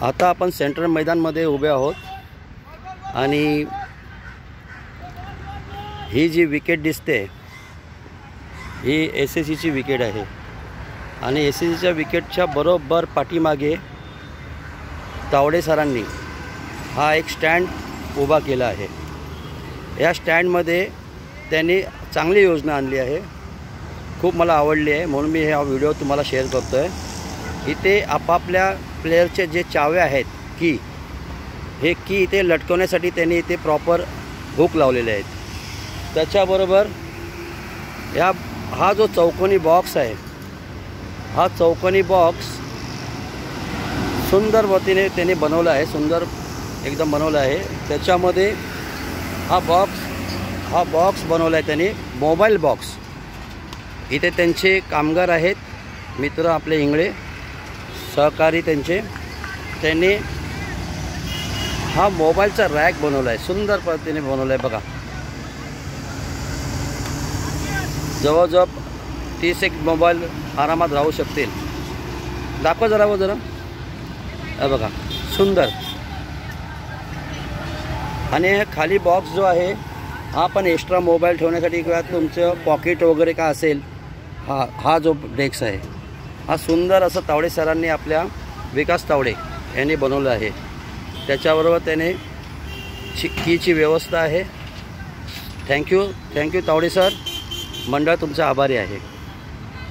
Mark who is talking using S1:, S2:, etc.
S1: आता आपण सेंट्रल मैदानमध्ये उभे आहोत आणि ही जी विकेट दिसते ही एसएससीची विकेट आहे आणि एसएससीच्या विकेटच्या बरोबर पाठीमागे तावडे सरांनी हा एक स्टँड उभा केला आहे। या स्टँडमध्ये त्यांनी चांगली योजना आणली आहे, खूप मला आवडली आहे म्हणून मी हा व्हिडिओ तुम्हाला शेअर करतो आहे। इथे आपापल्या प्लेयरचे जे चावे आहेत की हे की इथे लटकवण्यासाठी त्यांनी इथे प्रॉपर हुक लावलेले आहेत। त्याच्याबरोबर हा जो चौकोनी बॉक्स आहे हा चौकोनी बॉक्स सुंदर वतीने त्यांनी बनवला आहे, सुंदर एकदम बनवला आहे। त्याच्यामध्ये हा बॉक्स बनवला आहे त्यांनी, मोबाईल बॉक्स। इथे त्यांचे कामगार आहेत, मित्र आपले इंगळे सहकारी त्यांनी हा मोबाईलचा रॅक बनवला आहे, सुंदर पद्धतीने बनवला आहे बघा। जवळजवळ 30 एक मोबाईल आरामात राहू शकतील। दाखवा जरा बघा, सुंदर। आणि खाली बॉक्स जो आहे हा पण एक्स्ट्रा मोबाईल ठेवण्यासाठी किंवा तुमचं पॉकेट वगैरे का असेल हा जो डेस्क आहे हा सुंदर असं तावडे सरांनी आपल्या विकास तावडे यांनी बनवलं आहे। त्याच्याबरोबर त्याने कीची व्यवस्था आहे। थँक्यू तावडे सर, मंडळ तुमचा आभारी आहे।